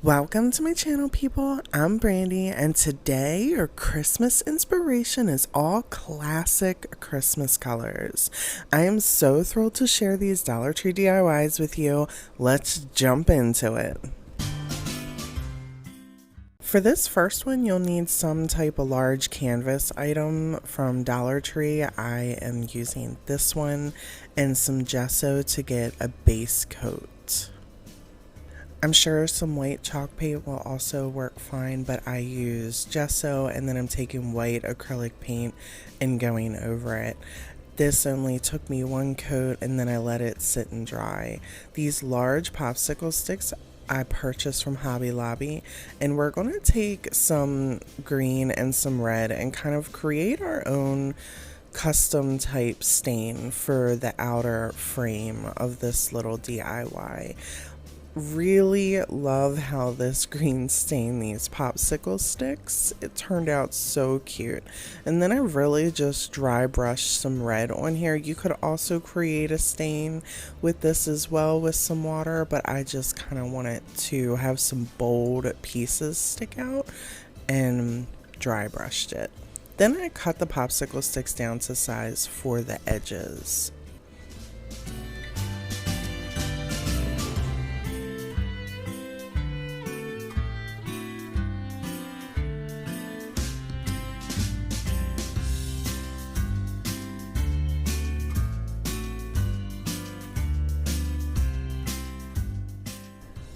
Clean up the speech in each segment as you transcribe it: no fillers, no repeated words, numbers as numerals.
Welcome to my channel, people. I'm Brandy, and today your Christmas inspiration is all classic Christmas colors. I am so thrilled to share these Dollar Tree DIYs with you. Let's jump into it. For this first one, you'll need some type of large canvas item from Dollar Tree. I am using this one and some gesso to get a base coat. I'm sure some white chalk paint will also work fine, but I use gesso and then I'm taking white acrylic paint and going over it. This only took me one coat and then I let it sit and dry. These large popsicle sticks I purchased from Hobby Lobby, and we're going to take some green and some red and kind of create our own custom type stain for the outer frame of this little DIY. Really love how this green stained these popsicle sticks. It turned out so cute. And then I really just dry brushed some red on here. You could also create a stain with this as well with some water, but I just kind of wanted to have some bold pieces stick out and dry brushed it. Then I cut the popsicle sticks down to size for the edges.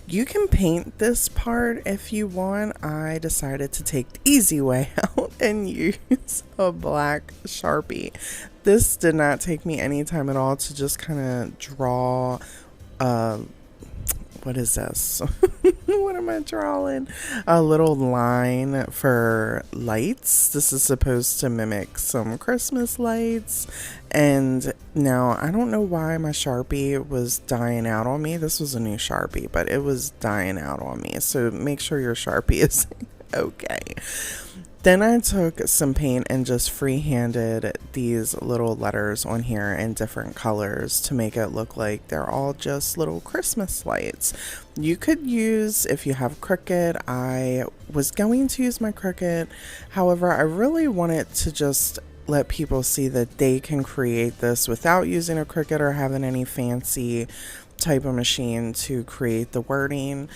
You can paint this part if you want. I decided to take the easy way out and use a black Sharpie. This did not take me any time at all to just kind of draw what is this? What am I drawing? A little line for lights. This is supposed to mimic some Christmas lights. And now I don't know why my Sharpie was dying out on me. This was a new Sharpie, but it was dying out on me. So make sure your Sharpie is okay. Then I took some paint and just freehanded these little letters on here in different colors to make it look like they're all just little Christmas lights. You could use, if you have Cricut, I was going to use my Cricut. However, I really wanted to just let people see that they can create this without using a Cricut or having any fancy type of machine to create the wording.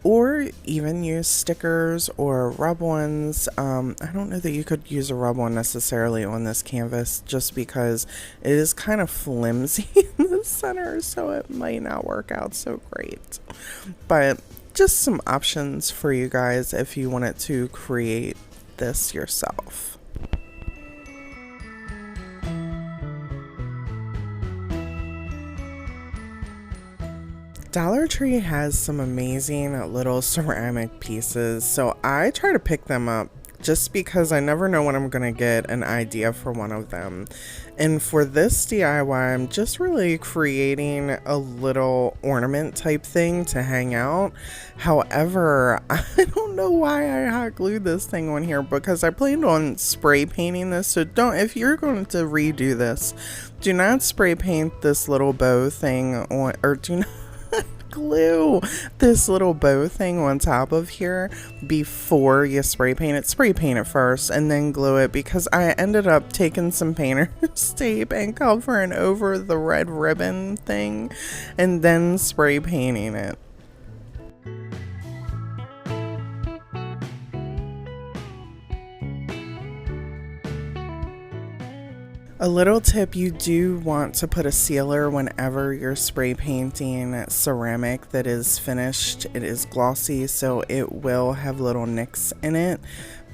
Or even use stickers or rub ones. I don't know that you could use a rub one necessarily on this canvas just because it is kind of flimsy in the center, so it might not work out so great. But just some options for you guys if you wanted to create this yourself. Dollar Tree has some amazing little ceramic pieces, so I try to pick them up just because I never know when I'm going to get an idea for one of them. And for this DIY, I'm just really creating a little ornament type thing to hang out. However, I don't know why I hot glued this thing on here because I planned on spray painting this. So if you're going to redo this, do not spray paint this little bow thing on, or do not glue this little bow thing on top of here before you spray paint it. Spray paint it first and then glue it, because I ended up taking some painter's tape and covering over the red ribbon thing and then spray painting it. A little tip, you do want to put a sealer whenever you're spray painting ceramic that is finished. It is glossy, so it will have little nicks in it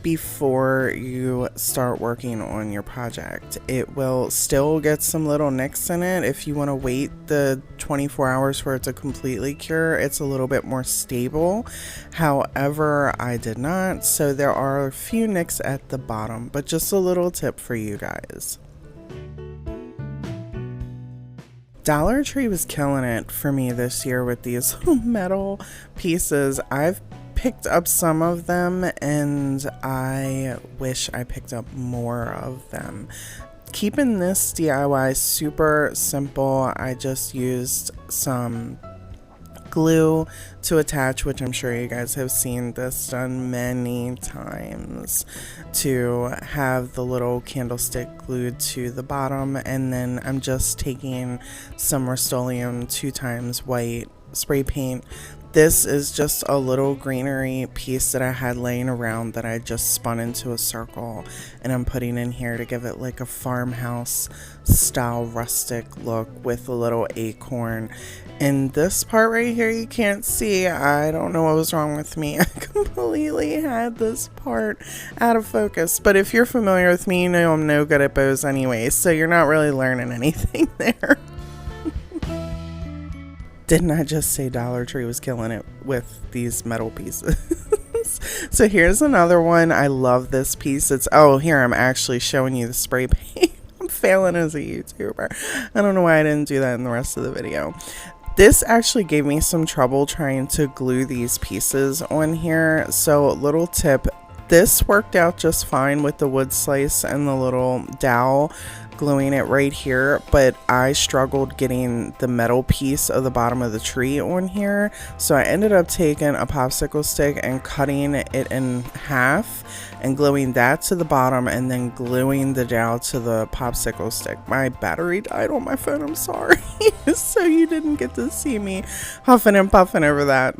before you start working on your project. It will still get some little nicks in it. If you want to wait the 24 hours for it to completely cure, it's a little bit more stable. However, I did not, so there are a few nicks at the bottom, but just a little tip for you guys. Dollar Tree was killing it for me this year with these little metal pieces. I've picked up some of them and I wish I picked up more of them. Keeping this DIY super simple, I just used some glue to attach, which I'm sure you guys have seen this done many times, to have the little candlestick glued to the bottom. And then I'm just taking some Rust-Oleum 2x white spray paint. This is just a little greenery piece that I had laying around that I just spun into a circle, and I'm putting in here to give it like a farmhouse style rustic look with a little acorn. And this part right here you can't see. I don't know what was wrong with me. I completely had this part out of focus. But if you're familiar with me, you know I'm no good at bows anyway, so you're not really learning anything there. Didn't I just say Dollar Tree was killing it with these metal pieces? So here's another one. I love this piece. It's, oh, here, I'm actually showing you the spray paint. I'm failing as a YouTuber. I don't know why I didn't do that in the rest of the video. This actually gave me some trouble trying to glue these pieces on here. So little tip, this worked out just fine with the wood slice and the little dowel, gluing it right here, but I struggled getting the metal piece of the bottom of the tree on here, so I ended up taking a popsicle stick and cutting it in half and gluing that to the bottom, and then gluing the dowel to the popsicle stick. My battery died on my phone, I'm sorry. So you didn't get to see me huffing and puffing over that.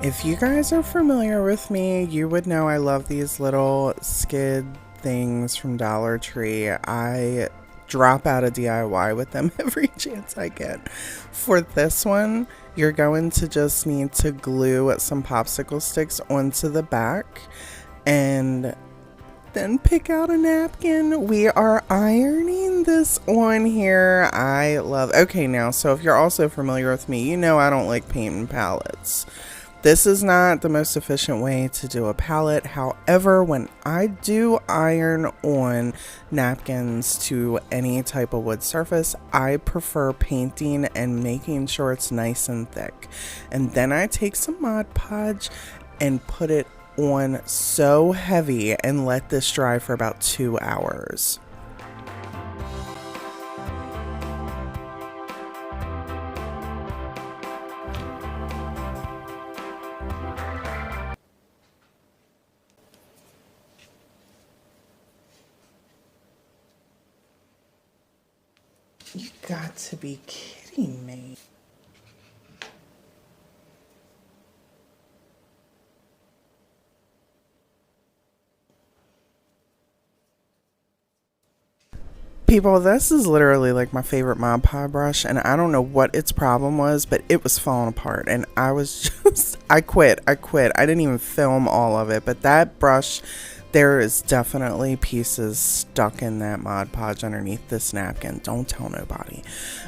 If you guys are familiar with me, you would know I love these little skid things from Dollar Tree. I drop out of DIY with them every chance I get. For this one, you're going to just need to glue some popsicle sticks onto the back and then pick out a napkin. We are ironing this on here. I love, okay, now, so if you're also familiar with me, you know I don't like painting palettes. This is not the most efficient way to do a palette. However, when I do iron on napkins to any type of wood surface, I prefer painting and making sure it's nice and thick. And then I take some Mod Podge and put it on so heavy and let this dry for about 2 hours. You got to be kidding me. People, this is literally like my favorite Mod Podge brush, and I don't know what its problem was, but it was falling apart, and I was just, I quit. I didn't even film all of it, but that brush, there is definitely pieces stuck in that Mod Podge underneath this napkin. Don't tell nobody.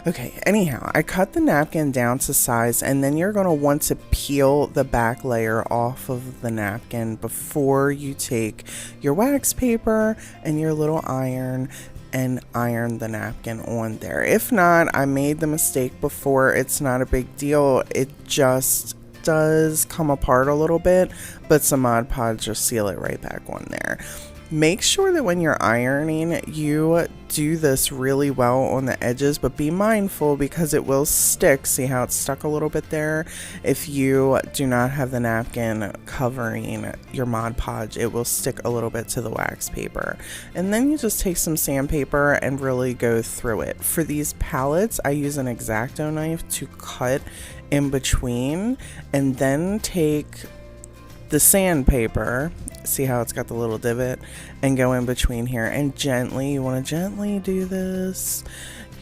Okay, anyhow, I cut the napkin down to size, and then you're going to want to peel the back layer off of the napkin before you take your wax paper and your little iron and iron the napkin on there. If not, I made the mistake before. It's not a big deal. It just does come apart a little bit, but some Mod Podge just seal it right back on there. Make sure that when you're ironing, you do this really well on the edges, but be mindful because it will stick. See how it's stuck a little bit there? If you do not have the napkin covering your Mod Podge, it will stick a little bit to the wax paper. And then you just take some sandpaper and really go through it. For these palettes, I use an X-Acto knife to cut in between, and then take the sandpaper, see how it's got the little divot, and go in between here and gently, you want to gently do this,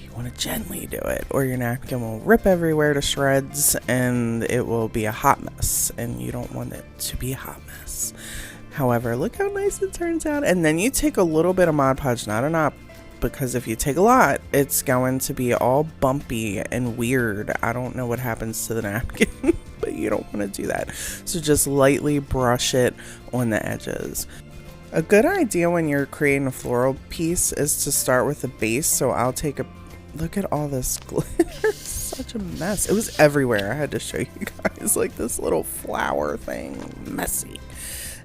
you want to gently do it, or your napkin will rip everywhere to shreds and it will be a hot mess, and you don't want it to be a hot mess. However, look how nice it turns out. And then you take a little bit of Mod Podge, not enough, because if you take a lot, it's going to be all bumpy and weird. I don't know what happens to the napkin. But you don't want to do that. So just lightly brush it on the edges. A good idea when you're creating a floral piece is to start with a base. So I'll take a look at all this glitter. Such a mess. It was everywhere. I had to show you guys, like this little flower thing. Messy.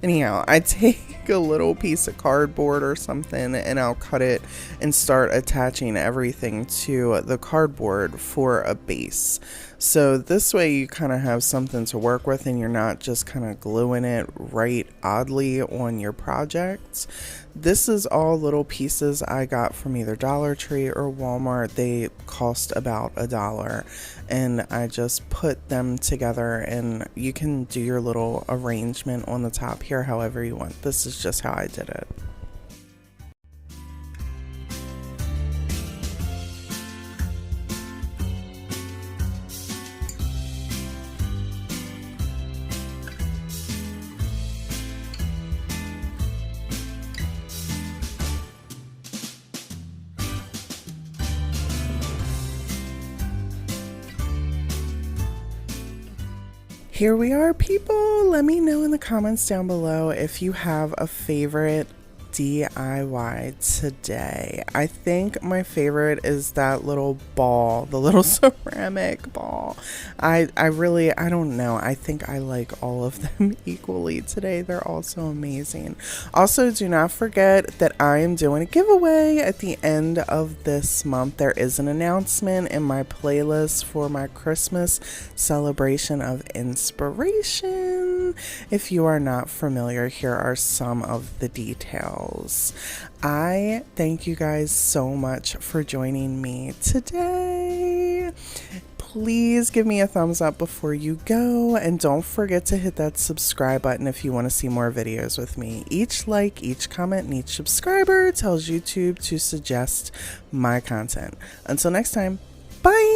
Anyhow, I take a little piece of cardboard or something and I'll cut it and start attaching everything to the cardboard for a base. So this way you kind of have something to work with and you're not just kind of gluing it right oddly on your projects. This is all little pieces I got from either Dollar Tree or Walmart. They cost about $1, and I just put them together, and you can do your little arrangement on the top here however you want. This is just how I did it. Here we are, people. Let me know in the comments down below if you have a favorite DIY today. I think my favorite is that little ball, the little ceramic ball. I don't know. I think I like all of them equally today. They're all so amazing. Also, do not forget that I am doing a giveaway at the end of this month. There is an announcement in my playlist for my Christmas celebration of inspiration. If you are not familiar, here are some of the details. I thank you guys so much for joining me today. Please give me a thumbs up before you go, and don't forget to hit that subscribe button if you want to see more videos with me. Each like, each comment, and each subscriber tells YouTube to suggest my content. Until next time, bye!